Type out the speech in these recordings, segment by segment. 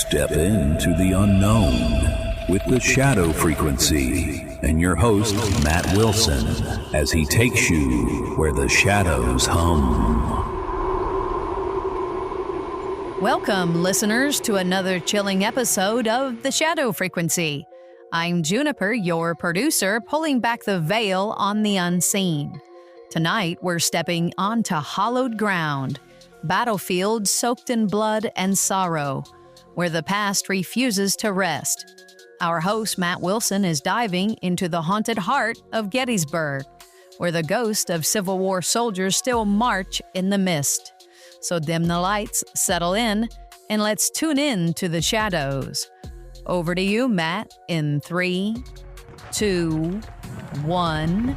Step into the unknown with the Shadow Frequency and your host, Matt Wilson, as he takes you where the shadows hum. Welcome, listeners, to another chilling episode of The Shadow Frequency. I'm Juniper, your producer, pulling back the veil on the unseen. Tonight, we're stepping onto hallowed ground, battlefields soaked in blood and sorrow, where the past refuses to rest. Our host, Matt Wilson, is diving into the haunted heart of Gettysburg, where the ghosts of Civil War soldiers still march in the mist. So dim the lights, settle in, and let's tune in to the shadows. Over to you, Matt, in 3, 2, 1...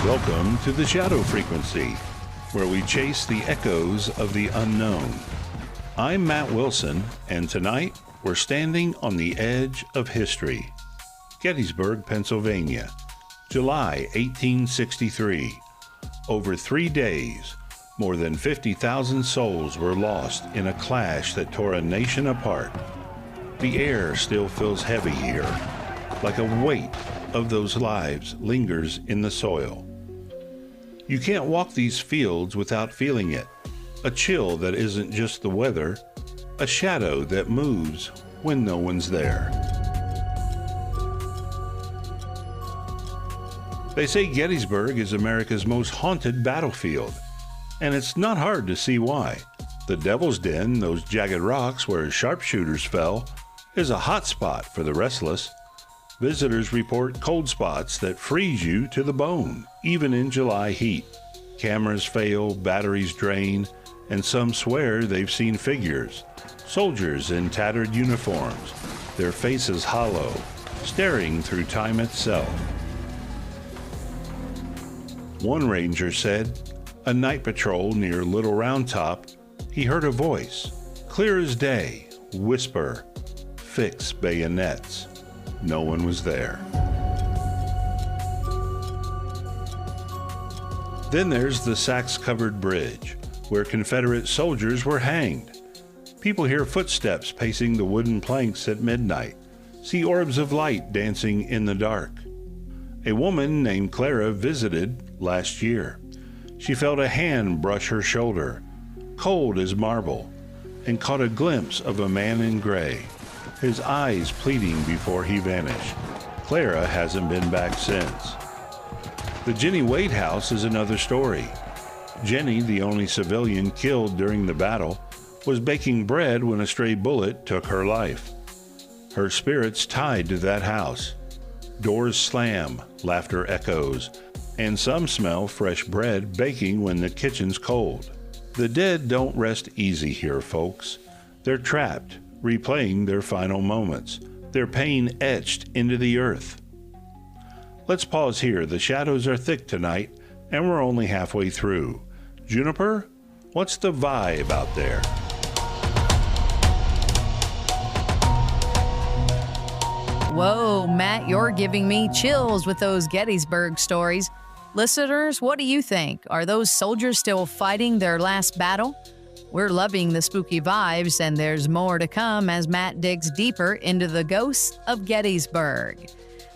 Welcome to the Shadow Frequency, where we chase the echoes of the unknown. I'm Matt Wilson, and tonight we're standing on the edge of history. Gettysburg, Pennsylvania, July 1863. Over 3 days, more than 50,000 souls were lost in a clash that tore a nation apart. The air still feels heavy here, like a weight of those lives lingers in the soil. You can't walk these fields without feeling it. A chill that isn't just the weather, a shadow that moves when no one's there. They say Gettysburg is America's most haunted battlefield, and it's not hard to see why. The Devil's Den, those jagged rocks where sharpshooters fell, is a hot spot for the restless. Visitors report cold spots that freeze you to the bone, even in July heat. Cameras fail, batteries drain, and some swear they've seen figures. Soldiers in tattered uniforms, their faces hollow, staring through time itself. One ranger said, a night patrol near Little Round Top, he heard a voice, clear as day, whisper, "Fix bayonets." No one was there. Then there's the sacks-covered bridge, where Confederate soldiers were hanged. People hear footsteps pacing the wooden planks at midnight, see orbs of light dancing in the dark. A woman named Clara visited last year. She felt a hand brush her shoulder, cold as marble, and caught a glimpse of a man in gray, his eyes pleading before he vanished. Clara hasn't been back since. The Jenny Wade house is another story. Jenny, the only civilian killed during the battle, was baking bread when a stray bullet took her life. Her spirit's tied to that house. Doors slam, laughter echoes, and some smell fresh bread baking when the kitchen's cold. The dead don't rest easy here, folks. They're trapped, replaying their final moments, their pain etched into the earth. Let's pause here. The shadows are thick tonight, and we're only halfway through. Juniper, what's the vibe out there? Whoa, Matt, you're giving me chills with those Gettysburg stories. Listeners, what do you think? Are those soldiers still fighting their last battle? We're loving the spooky vibes, and there's more to come as Matt digs deeper into the ghosts of Gettysburg.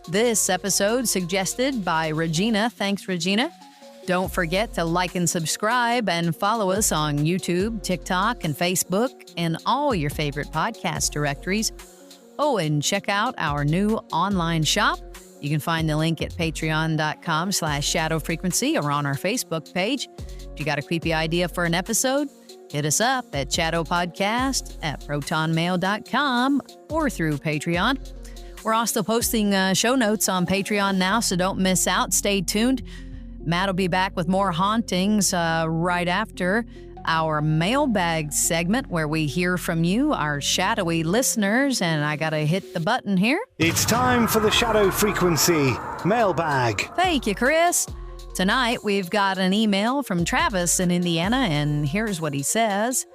This episode suggested by Regina. Thanks, Regina. Don't forget to like and subscribe and follow us on YouTube, TikTok, and Facebook, and all your favorite podcast directories. Oh, and check out our new online shop. You can find the link at patreon.com/shadowfrequency or on our Facebook page. If you got a creepy idea for an episode, hit us up at shadowpodcast@protonmail.com or through Patreon. We're also posting show notes on Patreon now, so don't miss out. Stay tuned. Matt will be back with more hauntings right after our mailbag segment where we hear from you, our shadowy listeners, and I gotta hit the button here. It's time for the Shadow Frequency mailbag. Thank you, Chris. Tonight, we've got an email from Travis in Indiana, and here's what he says.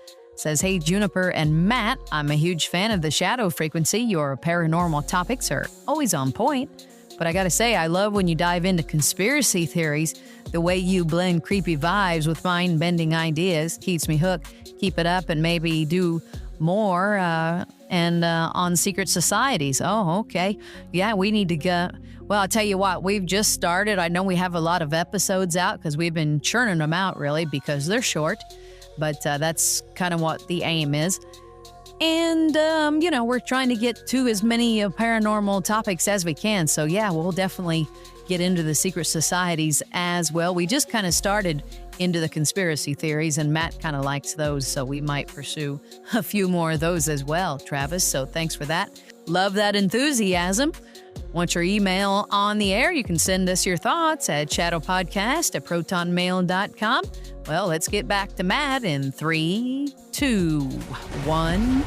Says, hey, Juniper and Matt, I'm a huge fan of the Shadow Frequency. Your paranormal topics are always on point. But I gotta say, I love when you dive into conspiracy theories. The way you blend creepy vibes with mind-bending ideas keeps me hooked. Keep it up and maybe do more on secret societies. Oh, okay. Yeah, we need to go. Well, I'll tell you what, we've just started. I know we have a lot of episodes out because we've been churning them out, really, because they're short. But that's kind of what the aim is. And, we're trying to get to as many paranormal topics as we can. So, yeah, we'll definitely get into the secret societies as well. We just kind of started into the conspiracy theories, and Matt kind of likes those, so we might pursue a few more of those as well, Travis. So thanks for that. Love that enthusiasm. Want your email on the air? You can send us your thoughts at shadowpodcast@protonmail.com. Well, let's get back to Matt in 3, 2, 1.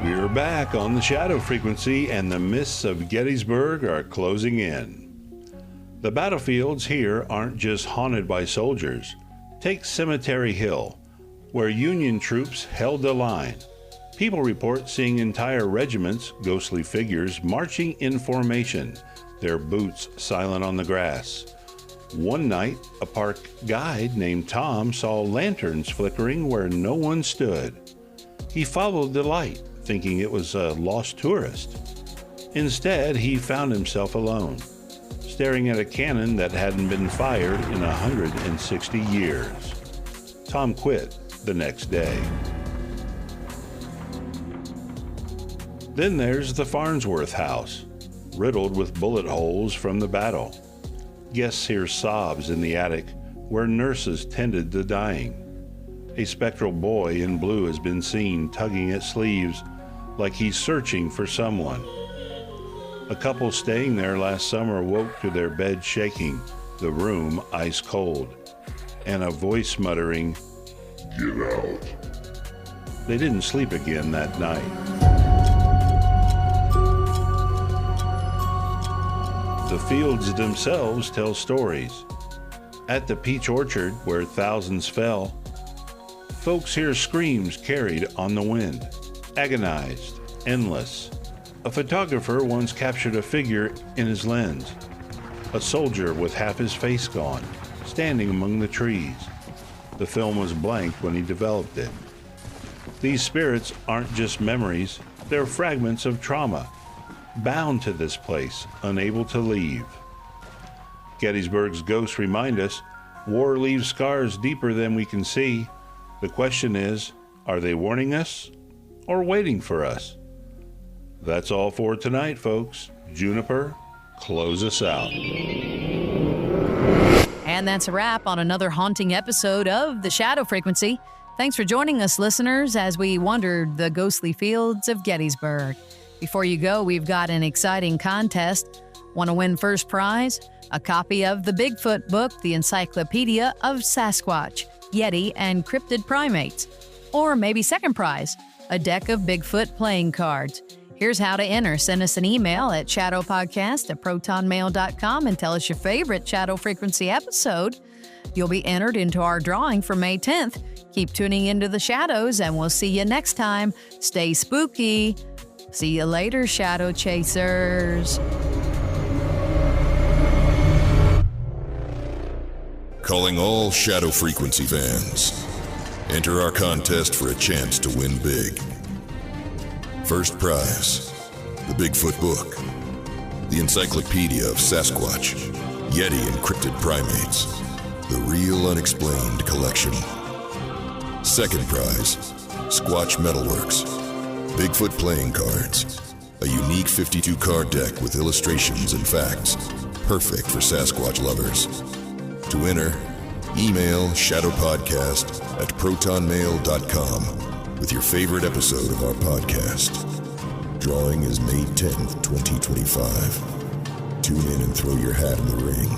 We're back on the Shadow Frequency, and the mists of Gettysburg are closing in. The battlefields here aren't just haunted by soldiers. Take Cemetery Hill, where Union troops held the line. People report seeing entire regiments, ghostly figures, marching in formation, their boots silent on the grass. One night, a park guide named Tom saw lanterns flickering where no one stood. He followed the light, thinking it was a lost tourist. Instead, he found himself alone, staring at a cannon that hadn't been fired in 160 years. Tom quit the next day. Then there's the Farnsworth house, riddled with bullet holes from the battle. Guests hear sobs in the attic where nurses tended the dying. A spectral boy in blue has been seen tugging at sleeves like he's searching for someone. A couple staying there last summer woke to their bed shaking, the room ice cold, and a voice muttering, "Get out." They didn't sleep again that night. The fields themselves tell stories. At the peach orchard where thousands fell, folks hear screams carried on the wind, agonized, endless. A photographer once captured a figure in his lens, a soldier with half his face gone, standing among the trees. The film was blank when he developed it. These spirits aren't just memories, they're fragments of trauma, bound to this place, unable to leave. Gettysburg's ghosts remind us war leaves scars deeper than we can see. The question is, are they warning us or waiting for us? That's all for tonight, folks. Juniper, close us out. And that's a wrap on another haunting episode of The Shadow Frequency. Thanks for joining us, listeners, as we wandered the ghostly fields of Gettysburg. Before you go, we've got an exciting contest. Want to win first prize? A copy of the Bigfoot book, The Encyclopedia of Sasquatch, Yeti, and Cryptid Primates. Or maybe second prize, a deck of Bigfoot playing cards. Here's how to enter. Send us an email at shadowpodcast@protonmail.com and tell us your favorite Shadow Frequency episode. You'll be entered into our drawing for May 10th. Keep tuning into the shadows, and we'll see you next time. Stay spooky. See you later, Shadow Chasers. Calling all Shadow Frequency fans. Enter our contest for a chance to win big. First prize, the Bigfoot book, the Encyclopedia of Sasquatch, Yeti, and Cryptid Primates, the Real Unexplained Collection. Second prize, Squatch Metalworks, Bigfoot playing cards, a unique 52-card deck with illustrations and facts, perfect for Sasquatch lovers. To enter, email shadowpodcast@protonmail.com with your favorite episode of our podcast. Drawing is May 10th, 2025. Tune in and throw your hat in the ring.